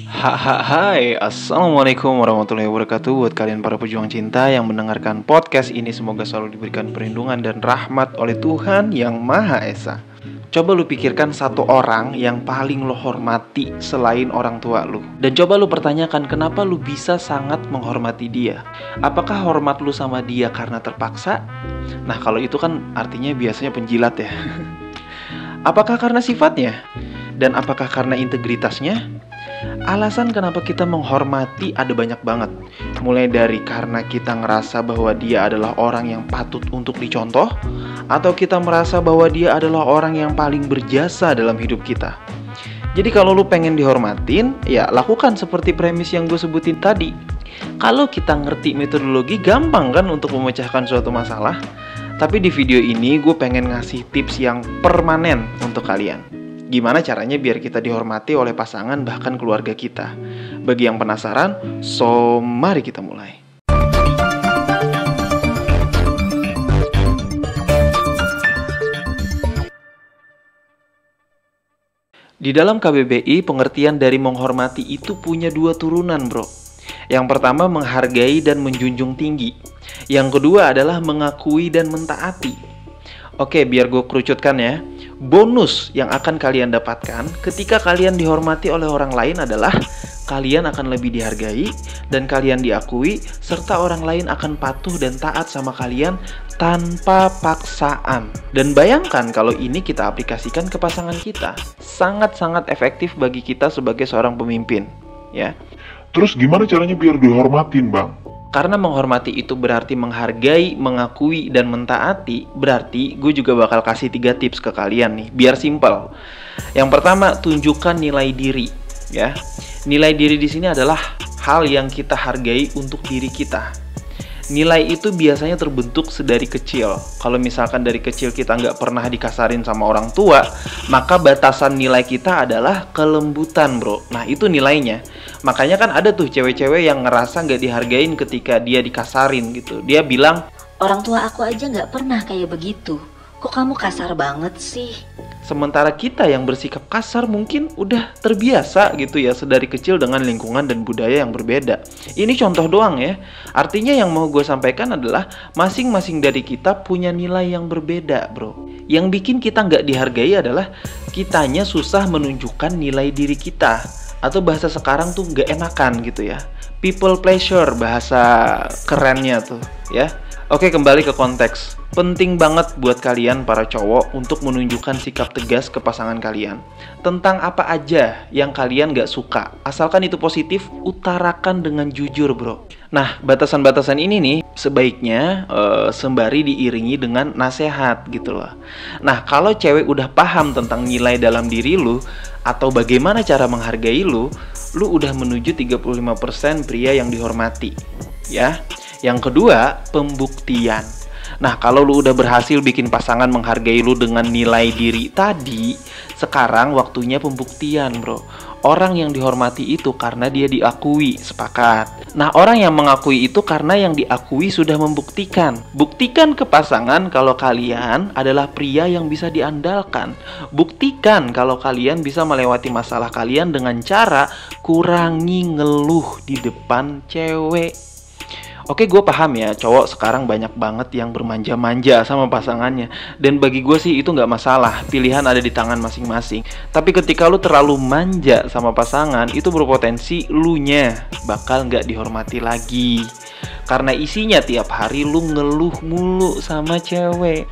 Hai, Assalamualaikum warahmatullahi wabarakatuh. Buat kalian para pejuang cinta yang mendengarkan podcast ini, semoga selalu diberikan perlindungan dan rahmat oleh Tuhan Yang Maha Esa. Coba lu pikirkan satu orang yang paling lo hormati selain orang tua lu. Dan coba lu pertanyakan kenapa lu bisa sangat menghormati dia. Apakah hormat lu sama dia karena terpaksa? Nah, kalau itu kan artinya biasanya penjilat ya. Apakah karena sifatnya? Dan apakah karena integritasnya? Alasan kenapa kita menghormati ada banyak banget. Mulai dari karena kita ngerasa bahwa dia adalah orang yang patut untuk dicontoh, atau kita merasa bahwa dia adalah orang yang paling berjasa dalam hidup kita. Jadi kalau lu pengen dihormatin, ya lakukan seperti premis yang gue sebutin tadi. Kalau kita ngerti metodologi, gampang kan untuk memecahkan suatu masalah. Tapi di video ini gue pengen ngasih tips yang permanen untuk kalian. Gimana caranya biar kita dihormati oleh pasangan bahkan keluarga kita? Bagi yang penasaran, so mari kita mulai. Di dalam KBBI, pengertian dari menghormati itu punya dua turunan, bro. Yang pertama, menghargai dan menjunjung tinggi. Yang kedua adalah mengakui dan mentaati. Oke, biar gue kerucutkan ya. Bonus yang akan kalian dapatkan ketika kalian dihormati oleh orang lain adalah kalian akan lebih dihargai dan kalian diakui, serta orang lain akan patuh dan taat sama kalian tanpa paksaan. Dan bayangkan kalau ini kita aplikasikan ke pasangan kita. Sangat-sangat efektif bagi kita sebagai seorang pemimpin, ya. Terus gimana caranya biar dihormatin, Bang? Karena menghormati itu berarti menghargai, mengakui, dan mentaati, berarti gue juga bakal kasih 3 tips ke kalian nih, biar simpel. Yang pertama, tunjukkan nilai diri, ya. Nilai diri di sini adalah hal yang kita hargai untuk diri kita. Nilai itu biasanya terbentuk sedari kecil. Kalau misalkan dari kecil kita nggak pernah dikasarin sama orang tua, maka batasan nilai kita adalah kelembutan, bro. Nah, itu nilainya. Makanya kan ada tuh cewek-cewek yang ngerasa nggak dihargain ketika dia dikasarin gitu. Dia bilang, orang tua aku aja nggak pernah kayak begitu. Kok kamu kasar banget sih? sementara kita yang bersikap kasar mungkin udah terbiasa gitu ya sedari kecil dengan lingkungan dan budaya yang berbeda. Ini contoh doang ya. Artinya yang mau gue sampaikan adalah masing-masing dari kita punya nilai yang berbeda, bro. Yang bikin kita nggak dihargai adalah kitanya susah menunjukkan nilai diri kita. Atau bahasa sekarang tuh nggak enakan gitu ya. People pleasure bahasa kerennya tuh ya. Oke, kembali ke konteks. Penting banget buat kalian para cowok untuk menunjukkan sikap tegas ke pasangan kalian tentang apa aja yang kalian gak suka. Asalkan itu positif, utarakan dengan jujur, bro. Nah, batasan-batasan ini nih sebaiknya sembari diiringi dengan nasihat gitu loh. Nah, kalau cewek udah paham tentang nilai dalam diri lu atau bagaimana cara menghargai lu udah menuju 35% pria yang dihormati. Ya. Yang kedua, pembuktian. Nah, kalau lu udah berhasil bikin pasangan menghargai lu dengan nilai diri tadi, sekarang waktunya pembuktian, bro. Orang yang dihormati itu karena dia diakui, sepakat. Nah, orang yang mengakui itu karena yang diakui sudah membuktikan. Buktikan ke pasangan kalau kalian adalah pria yang bisa diandalkan. Buktikan kalau kalian bisa melewati masalah kalian dengan cara kurangi ngeluh di depan cewek. Oke, gue paham ya, cowok sekarang banyak banget yang bermanja-manja sama pasangannya. Dan bagi gue sih itu nggak masalah, pilihan ada di tangan masing-masing. Tapi ketika lu terlalu manja sama pasangan, itu berpotensi lunya bakal nggak dihormati lagi. Karena isinya tiap hari lu ngeluh mulu sama cewek.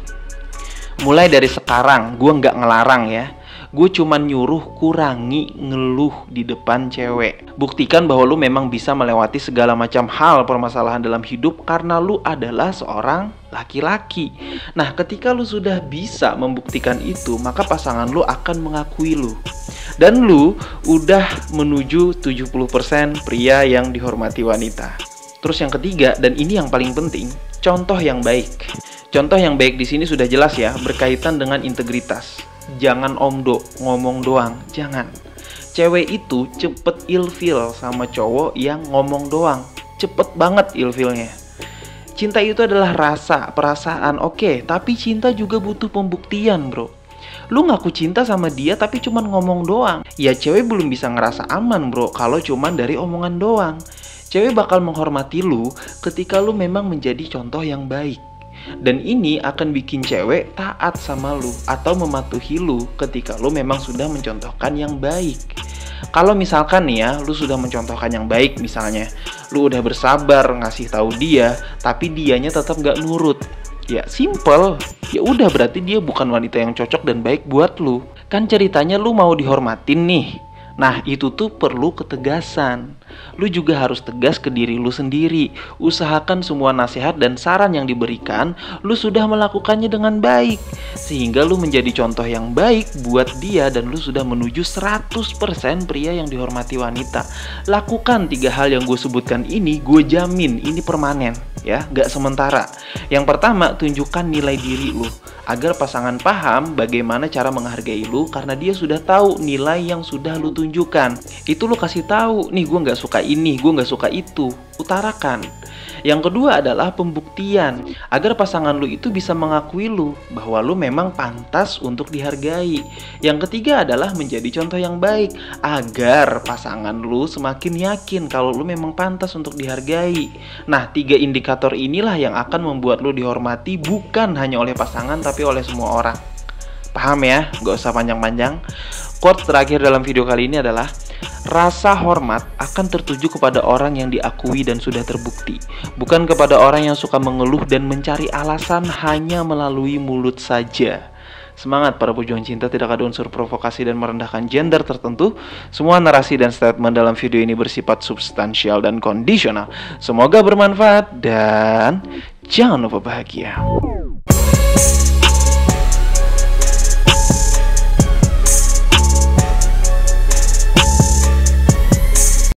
Mulai dari sekarang, gue nggak ngelarang ya. Gue cuman nyuruh kurangi ngeluh di depan cewek. Buktikan bahwa lu memang bisa melewati segala macam hal permasalahan dalam hidup karena lu adalah seorang laki-laki. Nah, ketika lu sudah bisa membuktikan itu, maka pasangan lu akan mengakui lu. Dan lu udah menuju 70% pria yang dihormati wanita. Terus yang ketiga, dan ini yang paling penting, contoh yang baik. Contoh yang baik di sini sudah jelas ya, berkaitan dengan integritas. Jangan omdo, ngomong doang, jangan. Cewek itu cepet ilfil sama cowok yang ngomong doang. Cepet banget ilfilnya. Cinta itu adalah rasa, perasaan, oke. Tapi cinta juga butuh pembuktian, bro. Lu ngaku cinta sama dia tapi cuman ngomong doang. Ya cewek belum bisa ngerasa aman bro kalau cuman dari omongan doang. Cewek bakal menghormati lu ketika lu memang menjadi contoh yang baik. Dan ini akan bikin cewek taat sama lu atau mematuhi lu ketika lu memang sudah mencontohkan yang baik. Kalau misalkan nih ya, lu sudah mencontohkan yang baik misalnya, lu udah bersabar ngasih tahu dia, tapi dianya tetap gak nurut. Ya simple, ya udah berarti dia bukan wanita yang cocok dan baik buat lu. Kan ceritanya lu mau dihormatin nih. Nah itu tuh perlu ketegasan. Lu juga harus tegas ke diri lu sendiri. Usahakan semua nasihat dan saran yang diberikan lu sudah melakukannya dengan baik, sehingga lu menjadi contoh yang baik buat dia dan lu sudah menuju 100% pria yang dihormati wanita. Lakukan 3 hal yang gue sebutkan ini, gue jamin ini permanen ya, gak sementara. Yang pertama, tunjukkan nilai diri lu agar pasangan paham bagaimana cara menghargai lu karena dia sudah tahu nilai yang sudah lu tunjukkan. Itu lu kasih tahu, nih gue nggak suka ini, gue nggak suka itu. Utarakan. Yang kedua adalah pembuktian agar pasangan lu itu bisa mengakui lu bahwa lu memang pantas untuk dihargai. Yang ketiga adalah menjadi contoh yang baik agar pasangan lu semakin yakin kalau lu memang pantas untuk dihargai. Nah, 3 indikator inilah yang akan membuat lu dihormati bukan hanya oleh pasangan tapi oleh semua orang. Paham ya? Gak usah panjang-panjang. Quote terakhir dalam video kali ini adalah, rasa hormat akan tertuju kepada orang yang diakui dan sudah terbukti, bukan kepada orang yang suka mengeluh dan mencari alasan hanya melalui mulut saja. Semangat para pejuang cinta, tidak ada unsur provokasi dan merendahkan gender tertentu. Semua narasi dan statement dalam video ini bersifat substansial dan kondisional. Semoga bermanfaat dan jangan lupa bahagia.